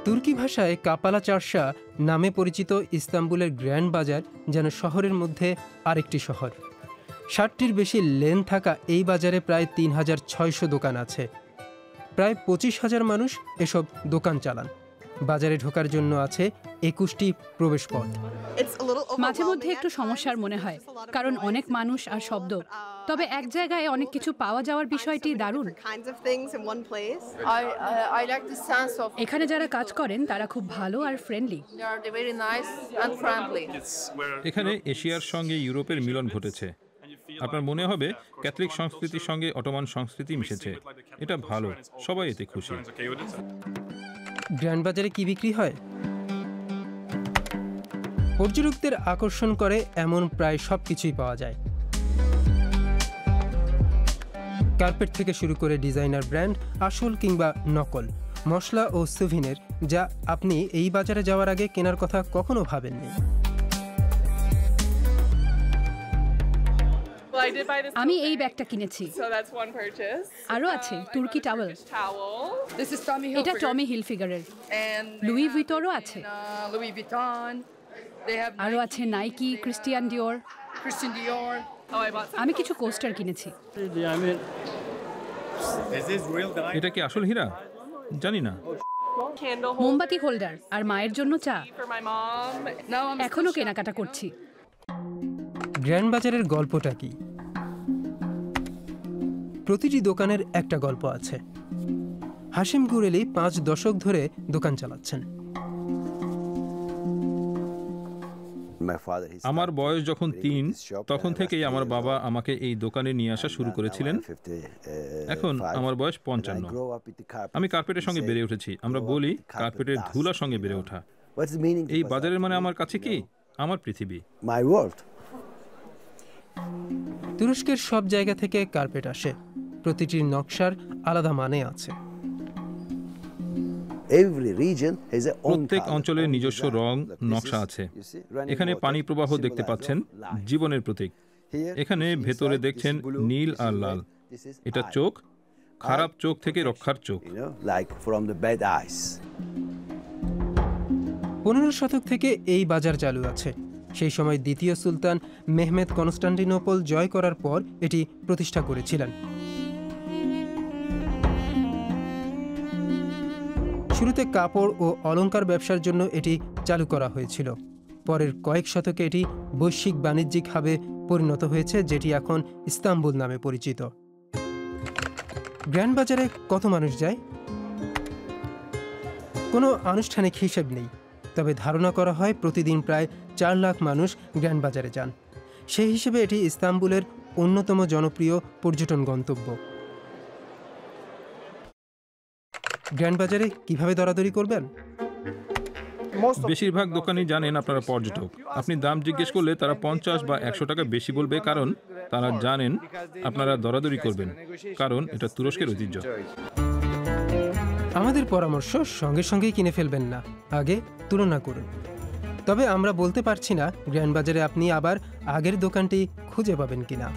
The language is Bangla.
তুর্কি ভাষায় কাপালা চার্শা নামে পরিচিত ইস্তাম্বুলের গ্র্যান্ড বাজার যেন শহরের মধ্যে আরেকটি শহর। ৬০টির বেশি লেন থাকা এই বাজারে প্রায় ৩৬০০ দোকান আছে। প্রায় ২৫,০০০ মানুষ এসব দোকান চালান। বাজারে ঢোকার জন্য আছে ২১টি প্রবেশপথ। মাঝে মধ্যে একটু সমস্যার মনে হয়, কারণ অনেক মানুষ আর শব্দ। তবে এক জায়গায় অনেক কিছু পাওয়া যাওয়ার বিষয়টি দারুণ। এখানে যারা কাজ করেন তারা খুব ভালো আর ফ্রেন্ডলি। এখানে এশিয়ার সঙ্গে ইউরোপের মিলন ঘটেছে। আপনার মনে হবে ক্যাথলিক সংস্কৃতির সঙ্গে অটোমান সংস্কৃতি মিশেছে। এটা ভালো, সবাই এতে খুশি। গ্র্যান্ড বাজারে কি বিক্রি হয়? পর্যটকদের আকর্ষণ করে এমন প্রায় সবকিছুই পাওয়া যায়। কার্পেট থেকে শুরু করে ডিজাইনার ব্র্যান্ড, আসল কিংবা নকল, মশলা ও সুভিনির, যা আপনি এই বাজারে যাওয়ার আগে কেনার কথা কখনো ভাবেননি। আমি এই ব্যাগটা কিনেছি। আরো আছে তুর্কি টাওয়েল। এটা টমি হিলফিগারের। লুই ভিতরও আছে। আরো আছে নাইকি, ক্রিস্টিয়ান ডিওর। আমি কিছু কোস্টার কিনেছি। এটা কি আসল হীরা? জানি না। মোমবাতি হোল্ডার আর মায়ের জন্য চা। এখনো কেনাকাটা করছি। গ্র্যান্ড বাজারের গল্পটা কি? প্রতিটি দোকানের একটা গল্প আছে। হাশিম গুরেলি 5 দশক ধরে দোকান চালাচ্ছেন। আমার বয়স যখন 3, তখন থেকেই আমার বাবা আমাকে এই দোকানে নিয়ে আসা শুরু করেছিলেন। এখন আমার বয়স 55। আমি কার্পেটের সঙ্গে বেড়ে উঠেছি। আমরা বলি কার্পেটের ধুলার সঙ্গে বেড়ে ওঠা। এই বাজারের মানে আমার কাছে কি আমার পৃথিবী। তুরস্কের সব জায়গা থেকে কার্পেট আসে। প্রতিটির নকশার আলাদা মানে আছে। প্রত্যেক অঞ্চলের নিজস্ব রং, নকশা আছে। এখানে পানি প্রবাহ দেখতে পাচ্ছেন, জীবনের প্রতীক। এখানে ভেতরে দেখছেন নীল আর লাল। এটা চোখ, খারাপ চোখ থেকে রক্ষার চোখ। 15 শতক থেকে এই বাজার চালু আছে। সেই সময় দ্বিতীয় সুলতান মেহমেদ কনস্টান্টিনোপল জয় করার পর এটি প্রতিষ্ঠা করেছিলেন। শুরুতে কাপড় ও অলংকার ব্যবসার জন্য এটি চালু করা হয়েছিল। পরের কয়েক শতকে এটি বৈশ্বিক বাণিজ্যিক হাবে পরিণত হয়েছে, যেটি এখন ইস্তাম্বুল নামে পরিচিত। গ্র্যান্ড বাজারে কত মানুষ যায়? কোনো আনুষ্ঠানিক হিসেব নেই, তবে ধারণা করা হয় প্রতিদিন প্রায় 4 লাখ মানুষ গ্র্যান্ড বাজারে যান। সেই হিসেবে এটি ইস্তাম্বুলের অন্যতম জনপ্রিয় পর্যটন গন্তব্য। গ্র্যান্ড বাজারে কিভাবে দরাদরি করবেন? বেশিরভাগ দোকানই জানেন আপনারা পর্যটক। আপনি দাম জিজ্ঞেস করলে তারা 50 বা 100 টাকা বেশি বলবে, কারণ তারা জানেন আপনারা দরাদরি করবেন, কারণ এটা তুরস্কের ঐতিহ্য। আমাদের পরামর্শ, সঙ্গে সঙ্গেই কিনে ফেলবেন না, আগে তুলনা করুন। তবে আমরা বলতে পারছি না গ্র্যান্ড বাজারে আপনি আবার আগের দোকানটি খুঁজে পাবেন কিনা।